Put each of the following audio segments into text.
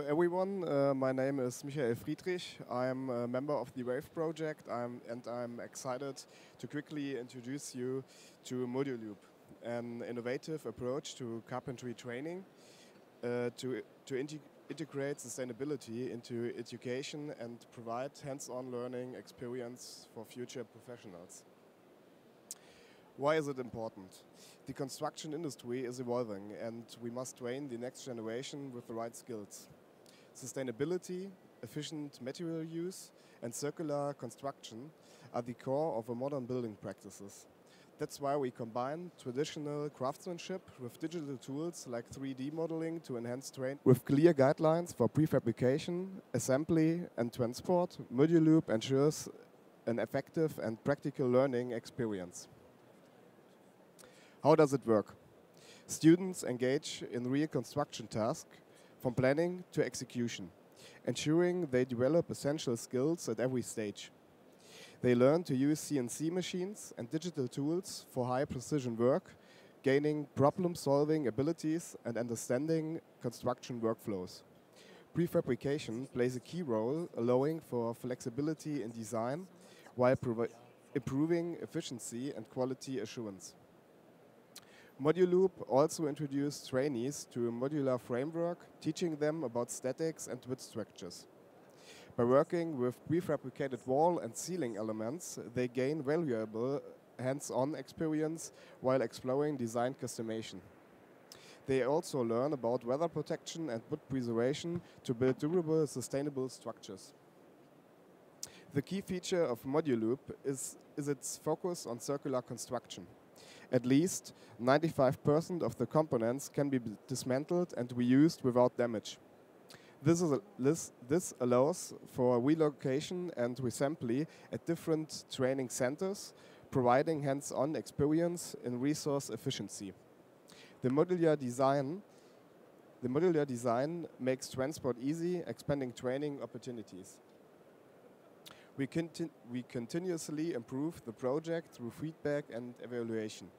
everyone. My name is Michael Friedrich. I'm a member of the WAVE project, and I'm excited to quickly introduce you to ModuLoop, an innovative approach to carpentry training to integrate sustainability into education and provide hands-on learning experience for future professionals. Why is it important? The construction industry is evolving, and we must train the next generation with the right skills. Sustainability, efficient material use, and circular construction are the core of a modern building practices. That's why we combine traditional craftsmanship with digital tools like 3D modeling to enhance training. With clear guidelines for prefabrication, assembly, and transport, ModuLoop ensures an effective and practical learning experience. How does it work? Students engage in real construction tasks from planning to execution, ensuring they develop essential skills at every stage. They learn to use CNC machines and digital tools for high precision work, gaining problem-solving abilities and understanding construction workflows. Prefabrication plays a key role, allowing for flexibility in design while improving efficiency and quality assurance. ModuLoop also introduced trainees to a modular framework, teaching them about statics and width structures. By working with prefabricated wall and ceiling elements, they gain valuable hands-on experience while exploring design customization. They also learn about weather protection and wood preservation to build durable, sustainable structures. The key feature of ModuLoop is its focus on circular construction. At least 95% of the components can be dismantled and reused without damage. This allows for relocation and reassembly at different training centers, providing hands-on experience in resource efficiency. The modular design makes transport easy, expanding training opportunities. We continuously improve the project through feedback and evaluation.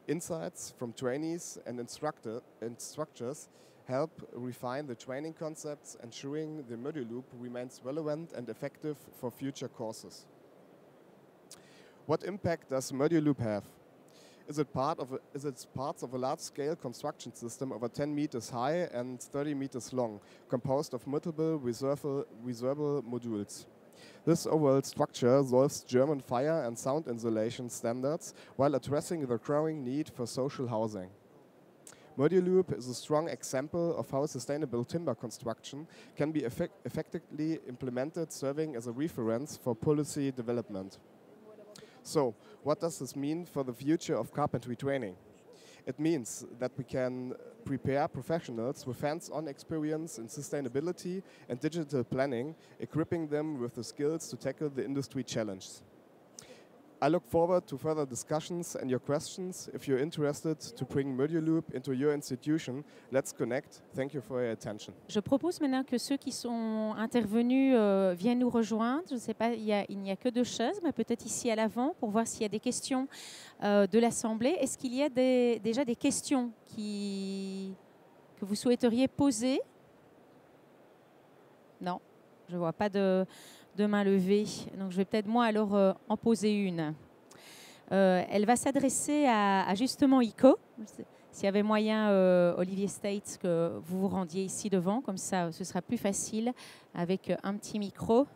Insights from trainees and instructors help refine the training concepts, ensuring the ModuLoop remains relevant and effective for future courses. What impact does ModuLoop have? Is it part of a large-scale construction system over 10 meters high and 30 meters long, composed of multiple reservable modules. This overall structure solves German fire and sound insulation standards while addressing the growing need for social housing. ModuLoop is a strong example of how sustainable timber construction can be effectively implemented, serving as a reference for policy development. So, what does this mean for the future of carpentry training? It means that we can prepare professionals with hands-on experience in sustainability and digital planning, equipping them with the skills to tackle the industry challenges. I look forward to further discussions and your questions. If you're interested to bring ModuLoop into your institution, let's connect. Thank you for your attention. Je propose maintenant que ceux qui sont intervenus viennent nous rejoindre. Je ne sais pas, il n'y a que 2 chaises, mais peut-être ici à l'avant pour voir s'il y a des questions de l'Assemblée. Est-ce qu'il y a déjà des questions que vous souhaiteriez poser? Non, je ne vois pas de main levée. Donc je vais peut-être moi alors en poser une. Elle va s'adresser à justement ICO. S'il y avait moyen, Olivier States, que vous vous rendiez ici devant, comme ça ce sera plus facile avec un petit micro.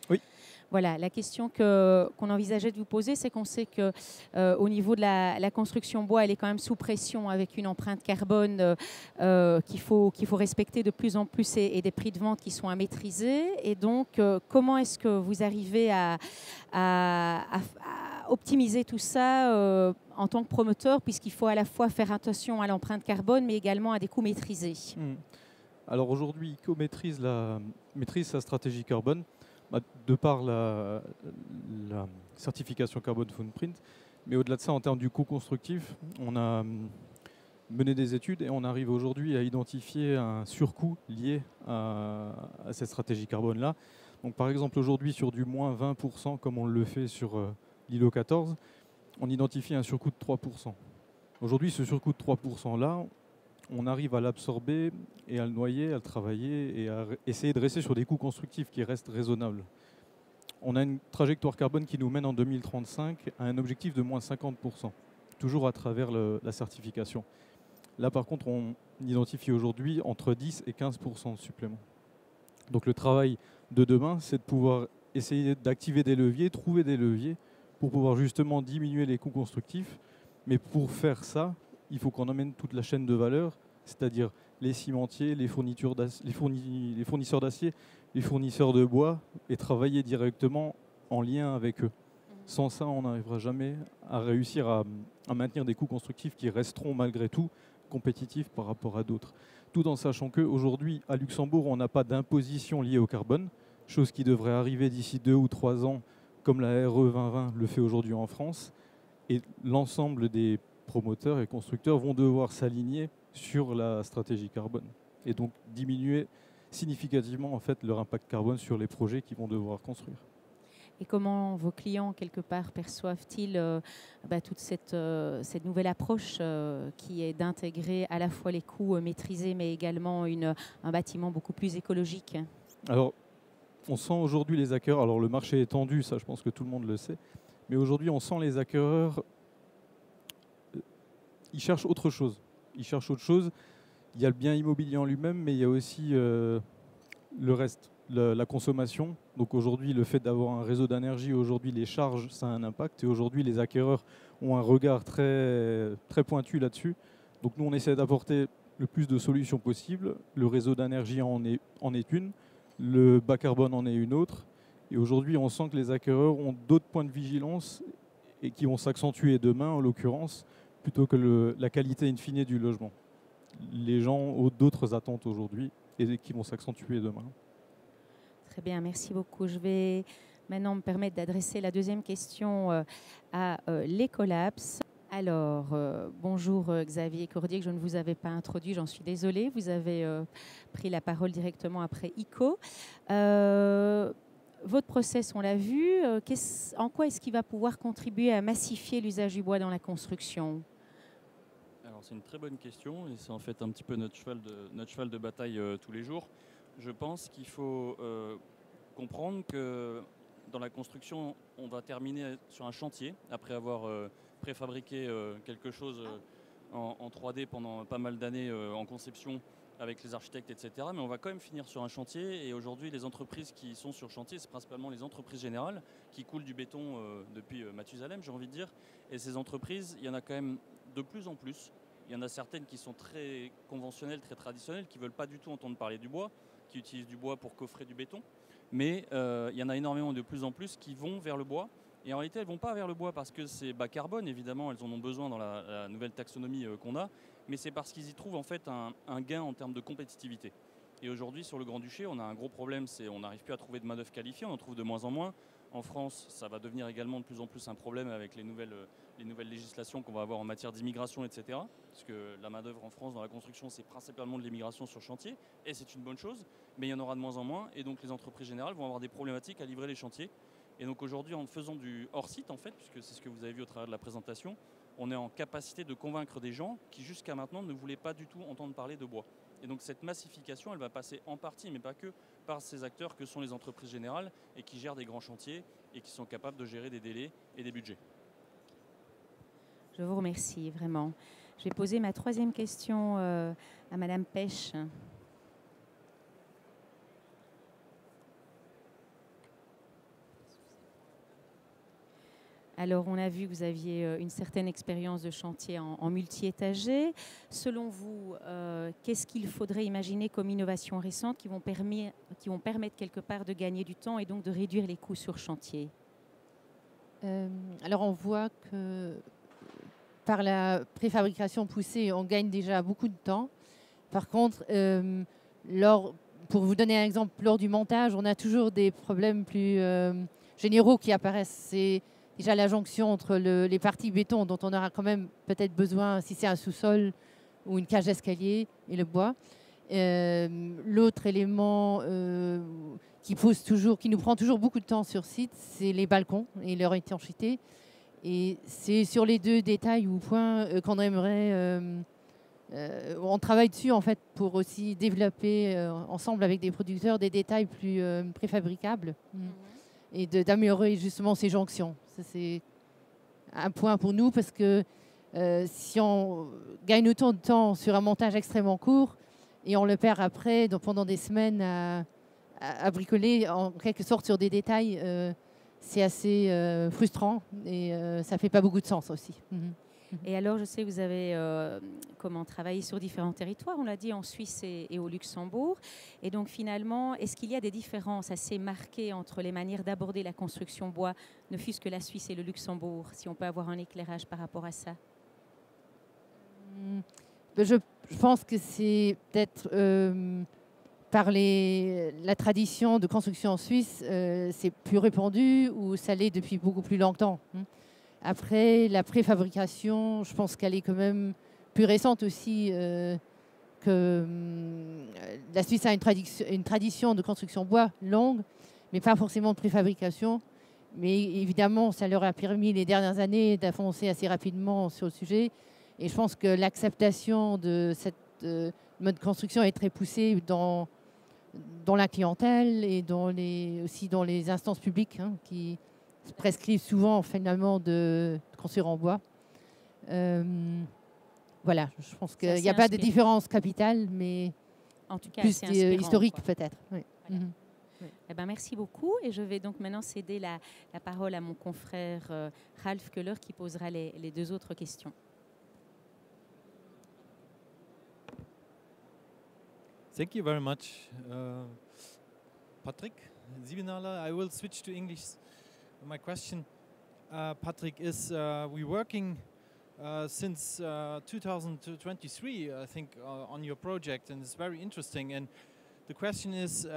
Oui. Voilà, la question qu'on envisageait de vous poser, c'est qu'on sait qu'au niveau de la construction bois, elle est quand même sous pression avec une empreinte carbone qu'il faut respecter de plus en plus et des prix de vente qui sont à maîtriser. Et donc, comment est-ce que vous arrivez à optimiser tout ça en tant que promoteur, puisqu'il faut à la fois faire attention à l'empreinte carbone, mais également à des coûts maîtrisés? Alors aujourd'hui, ICO maîtrise sa stratégie carbone, de par la certification carbone footprint, mais au-delà de ça, en termes du coût constructif, on a mené des études et on arrive aujourd'hui à identifier un surcoût lié à cette stratégie carbone-là. Donc par exemple, aujourd'hui, sur du moins 20%, comme on le fait sur l'ILO 14, on identifie un surcoût de 3%. Aujourd'hui, ce surcoût de 3%-là, on arrive à l'absorber et à le noyer, à le travailler et à essayer de rester sur des coûts constructifs qui restent raisonnables. On a une trajectoire carbone qui nous mène en 2035 à un objectif de moins 50%, toujours à travers la certification. Là, par contre, on identifie aujourd'hui entre 10 et 15% de supplément. Donc le travail de demain, c'est de pouvoir essayer d'activer des leviers, trouver des leviers pour pouvoir justement diminuer les coûts constructifs. Mais pour faire ça, il faut qu'on emmène toute la chaîne de valeur, c'est-à-dire les cimentiers, les fournisseurs d'acier, les fournisseurs de bois, et travailler directement en lien avec eux. Sans ça, on n'arrivera jamais à réussir à maintenir des coûts constructifs qui resteront malgré tout compétitifs par rapport à d'autres. Tout en sachant qu'aujourd'hui, à Luxembourg, on n'a pas d'imposition liée au carbone, chose qui devrait arriver d'ici 2 ou 3 ans, comme la RE 2020 le fait aujourd'hui en France. Et l'ensemble des promoteurs et constructeurs vont devoir s'aligner sur la stratégie carbone et donc diminuer significativement en fait leur impact carbone sur les projets qu'ils vont devoir construire. Et comment vos clients, quelque part, perçoivent-ils toute cette nouvelle approche qui est d'intégrer à la fois les coûts maîtrisés, mais également un bâtiment beaucoup plus écologique? Alors, on sent aujourd'hui les acquéreurs, alors le marché est tendu, ça je pense que tout le monde le sait, mais aujourd'hui on sent les acquéreurs, ils cherchent autre chose. Il y a le bien immobilier en lui-même, mais il y a aussi le reste, la consommation. Donc aujourd'hui, le fait d'avoir un réseau d'énergie, aujourd'hui les charges, ça a un impact. Et aujourd'hui, les acquéreurs ont un regard très, très pointu là-dessus. Donc nous, on essaie d'apporter le plus de solutions possibles. Le réseau d'énergie en est une, le bas carbone en est une autre. Et aujourd'hui, on sent que les acquéreurs ont d'autres points de vigilance et qui vont s'accentuer demain, en l'occurrence, plutôt que la qualité in fine du logement. Les gens ont d'autres attentes aujourd'hui et qui vont s'accentuer demain. Très bien, merci beaucoup. Je vais maintenant me permettre d'adresser la deuxième question à l'Ecolabs. Alors, bonjour Xavier Cordier, que je ne vous avais pas introduit, j'en suis désolée. Vous avez pris la parole directement après ICO. Votre process, on l'a vu. En quoi est-ce qu'il va pouvoir contribuer à massifier l'usage du bois dans la construction? Alors, c'est une très bonne question et c'est en fait un petit peu notre cheval de bataille tous les jours. Je pense qu'il faut comprendre que dans la construction, on va terminer sur un chantier après avoir préfabriqué quelque chose en 3D pendant pas mal d'années en conception avec les architectes, etc. Mais on va quand même finir sur un chantier. Et aujourd'hui, les entreprises qui sont sur chantier, c'est principalement les entreprises générales qui coulent du béton depuis Mathusalem, j'ai envie de dire. Et ces entreprises, il y en a quand même de plus en plus. Il y en a certaines qui sont très conventionnelles, très traditionnelles, qui ne veulent pas du tout entendre parler du bois, qui utilisent du bois pour coffrer du béton. Mais il y en a énormément de plus en plus qui vont vers le bois. Et en réalité, elles ne vont pas vers le bois parce que c'est bas carbone, évidemment, elles en ont besoin dans la nouvelle taxonomie qu'on a, mais c'est parce qu'ils y trouvent en fait un gain en termes de compétitivité. Et aujourd'hui, sur le Grand-Duché, on a un gros problème, c'est on n'arrive plus à trouver de main-d'œuvre qualifiée, on en trouve de moins en moins. En France, ça va devenir également de plus en plus un problème avec les nouvelles législations qu'on va avoir en matière d'immigration, etc. Parce que la main-d'œuvre en France dans la construction, c'est principalement de l'immigration sur chantier, et c'est une bonne chose, mais il y en aura de moins en moins, et donc les entreprises générales vont avoir des problématiques à livrer les chantiers. Et donc aujourd'hui, en faisant du hors-site, en fait, puisque c'est ce que vous avez vu au travers de la présentation, on est en capacité de convaincre des gens qui jusqu'à maintenant ne voulaient pas du tout entendre parler de bois. Et donc cette massification, elle va passer en partie, mais pas que, par ces acteurs que sont les entreprises générales et qui gèrent des grands chantiers et qui sont capables de gérer des délais et des budgets. Je vous remercie, vraiment. Je vais poser ma troisième question à Madame Pêche. Alors, on a vu que vous aviez une certaine expérience de chantier en multi-étagé. Selon vous, qu'est-ce qu'il faudrait imaginer comme innovation récente qui vont permettre quelque part de gagner du temps et donc de réduire les coûts sur chantier? Alors, on voit que par la préfabrication poussée, on gagne déjà beaucoup de temps. Par contre, pour vous donner un exemple, lors du montage, on a toujours des problèmes plus généraux qui apparaissent. C'est déjà la jonction entre les parties béton dont on aura quand même peut-être besoin si c'est un sous-sol ou une cage d'escalier et le bois. L'autre élément qui nous prend toujours beaucoup de temps sur site, c'est les balcons et leur étanchéité. Et c'est sur les deux détails ou points qu'on aimerait on travaille dessus en fait pour aussi développer ensemble avec des producteurs des détails plus préfabricables et d'améliorer justement ces jonctions. Ça, c'est un point pour nous parce que si on gagne autant de temps sur un montage extrêmement court et on le perd après donc pendant des semaines à bricoler en quelque sorte sur des détails, c'est assez frustrant et ça fait pas beaucoup de sens aussi. Et alors, je sais que vous avez travaillé sur différents territoires, on l'a dit, en Suisse et au Luxembourg. Et donc, finalement, est-ce qu'il y a des différences assez marquées entre les manières d'aborder la construction bois, ne fût-ce que la Suisse et le Luxembourg, si on peut avoir un éclairage par rapport à ça? Je pense que c'est peut-être par la tradition de construction en Suisse, c'est plus répandu ou ça l'est depuis beaucoup plus longtemps. Après, la préfabrication, je pense qu'elle est quand même plus récente aussi que la Suisse a une tradition de construction bois longue, mais pas forcément de préfabrication. Mais évidemment, ça leur a permis les dernières années d'avancer assez rapidement sur le sujet. Et je pense que l'acceptation de cette mode de construction est très poussée dans la clientèle et aussi dans les instances publiques qui prescrivent souvent finalement de construire en bois. Voilà, je pense qu'il n'y a pas de différence capitale, mais en tout cas, plus historique peut-être. Oui. Voilà. Eh ben, merci beaucoup et je vais donc maintenant céder la parole à mon confrère Ralph Köhler qui posera les deux autres questions. Thank you very much, Patrick Siebenaler. I will switch to English. My question, Patrick, is we're working since 2023, I think, on your project, and it's very interesting. And the question is,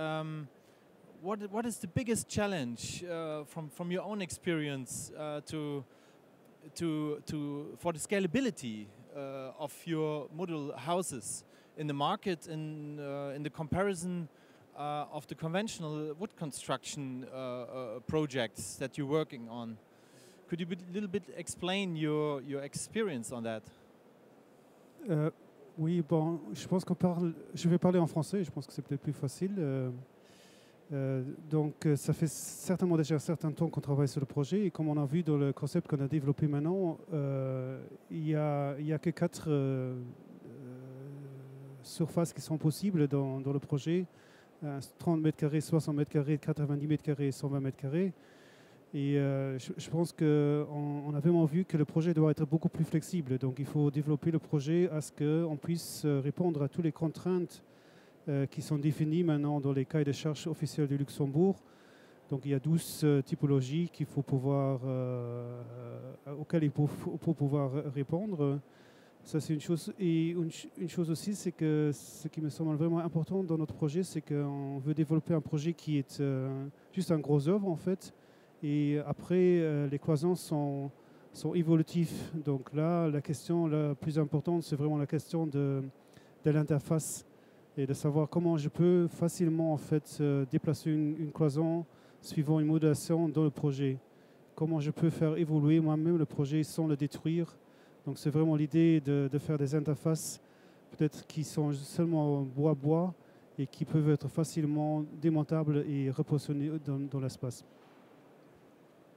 what is the biggest challenge from your own experience for the scalability of your model houses in the market and in the comparison of the conventional wood construction projects that you're working on? Could you a little bit explain your experience on that? Oui, bon, je vais parler en français, je pense que c'est peut-être plus facile. Donc, ça fait certainement déjà un certain temps qu'on travaille sur le projet et comme on a vu dans le concept qu'on a développé maintenant, il y a que 4 surfaces qui sont possibles dans le projet. 30 mètres carrés, 60 mètres carrés, 90 mètres carrés, 120 mètres carrés. Et je pense qu'on a vraiment vu que le projet doit être beaucoup plus flexible. Donc il faut développer le projet à ce qu'on puisse répondre à toutes les contraintes qui sont définies maintenant dans les cahiers de charges officiels du Luxembourg. Donc il y a 12 typologies auxquelles il faut pouvoir répondre. Ça, c'est une chose. Et une chose aussi, c'est que ce qui me semble vraiment important dans notre projet, c'est qu'on veut développer un projet qui est juste un gros œuvre, en fait. Et après, les cloisons sont évolutifs. Donc là, la question la plus importante, c'est vraiment la question de l'interface et de savoir comment je peux facilement, en fait, déplacer une cloison suivant une modulation dans le projet. Comment je peux faire évoluer moi-même le projet sans le détruire. Donc c'est vraiment l'idée de faire des interfaces peut-être qui sont seulement bois-bois et qui peuvent être facilement démontables et repositionnées dans l'espace.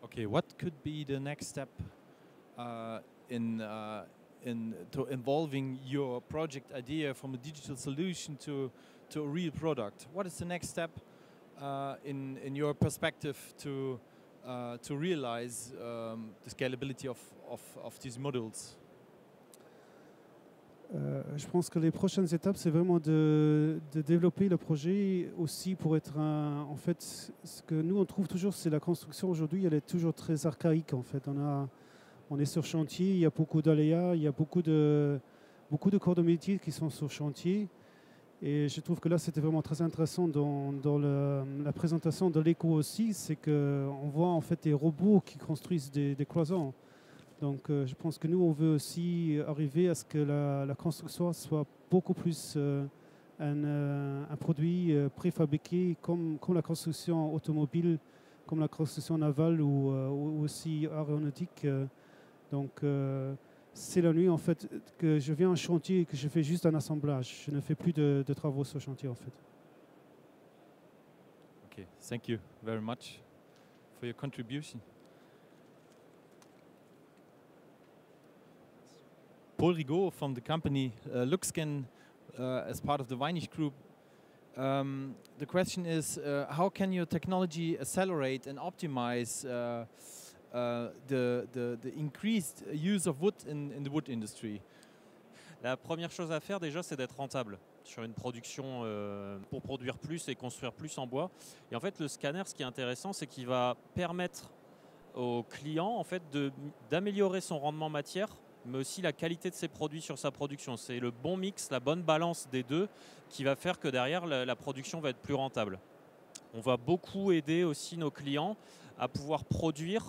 Okay, what could be the next step in involving your project idea from a digital solution to a real product? What is the next step in your perspective to realize the scalability of these models? Je pense que les prochaines étapes, c'est vraiment de développer le projet aussi pour être en fait, ce que nous on trouve toujours, c'est la construction aujourd'hui, elle est toujours très archaïque en fait. On est sur chantier, il y a beaucoup d'aléas, il y a beaucoup de corps de métier qui sont sur chantier. Et je trouve que là, c'était vraiment très intéressant dans la présentation de l'éco aussi, c'est qu'on voit en fait des robots qui construisent des cloisons. Donc je pense que nous, on veut aussi arriver à ce que la construction soit beaucoup plus un produit préfabriqué comme la construction automobile, comme la construction navale ou aussi aéronautique. Donc c'est la nuit en fait que je viens en chantier et que je fais juste un assemblage. Je ne fais plus de travaux sur chantier en fait. Okay, thank you very much for your contribution. Paul Rigaud from the company Luxscan as part of the Weinisch Group. The question is, how can your technology accelerate and optimize the increased use of wood in the wood industry? La première chose à faire déjà, c'est d'être rentable sur une production pour produire plus et construire plus en bois. Et en fait, le scanner, ce qui est intéressant, c'est qu'il va permettre au client en fait, d'améliorer son rendement matière, mais aussi la qualité de ses produits sur sa production. C'est le bon mix, la bonne balance des deux qui va faire que derrière, la production va être plus rentable. On va beaucoup aider aussi nos clients à pouvoir produire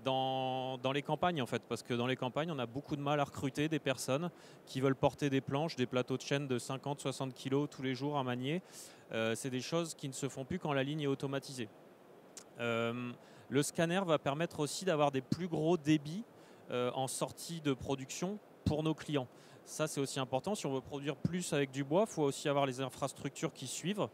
dans les campagnes en fait, parce que dans les campagnes on a beaucoup de mal à recruter des personnes qui veulent porter des planches, des plateaux de chaîne de 50-60 kg tous les jours à manier. C'est des choses qui ne se font plus quand la ligne est automatisée. Le scanner va permettre aussi d'avoir des plus gros débits en sortie de production pour nos clients. Ça c'est aussi important, si on veut produire plus avec du bois, il faut aussi avoir les infrastructures qui suivent.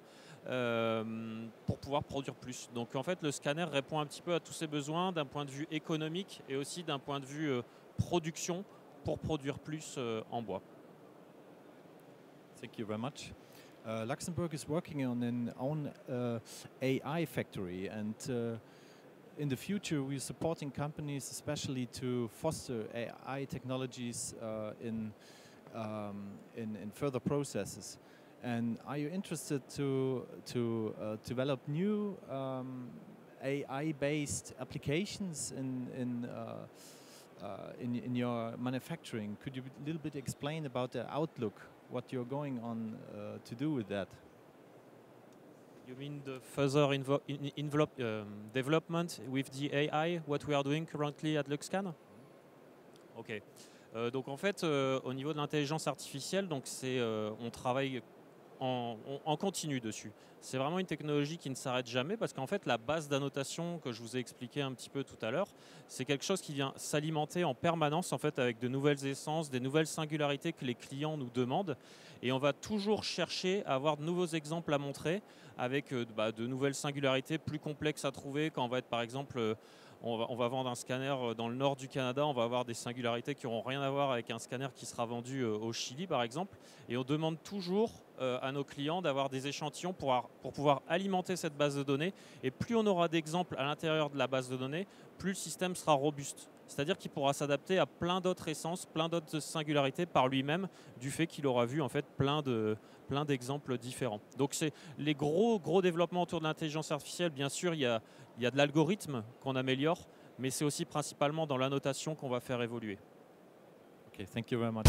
Pour pouvoir produire plus. Donc en fait le scanner répond un petit peu à tous ces besoins d'un point de vue économique et aussi d'un point de vue production pour produire plus en bois. Thank you very much. Luxembourg is working on an own AI factory, and in the future we're supporting companies especially to foster AI technologies in further processes. And are you interested to develop new AI-based applications in your manufacturing? Could you a little bit explain about the outlook, what you're going on to do with that? You mean the further development with the AI, what we are doing currently at Luxscan? Ok. Donc en fait, au niveau de l'intelligence artificielle, donc on travaille en continu dessus. C'est vraiment une technologie qui ne s'arrête jamais parce qu'en fait la base d'annotation que je vous ai expliqué un petit peu tout à l'heure, c'est quelque chose qui vient s'alimenter en permanence en fait avec de nouvelles essences, des nouvelles singularités que les clients nous demandent, et on va toujours chercher à avoir de nouveaux exemples à montrer avec de nouvelles singularités plus complexes à trouver. Quand on va être par exemple on va vendre un scanner dans le nord du Canada, on va avoir des singularités qui n'auront rien à voir avec un scanner qui sera vendu au Chili par exemple, et on demande toujours à nos clients d'avoir des échantillons pour pouvoir alimenter cette base de données, et plus on aura d'exemples à l'intérieur de la base de données, plus le système sera robuste. C'est-à-dire qu'il pourra s'adapter à plein d'autres essences, plein d'autres singularités par lui-même, du fait qu'il aura vu en fait plein d'exemples différents. Donc c'est les gros développements autour de l'intelligence artificielle. Bien sûr, il y a de l'algorithme qu'on améliore, mais c'est aussi principalement dans l'annotation qu'on va faire évoluer. Okay, thank you very much.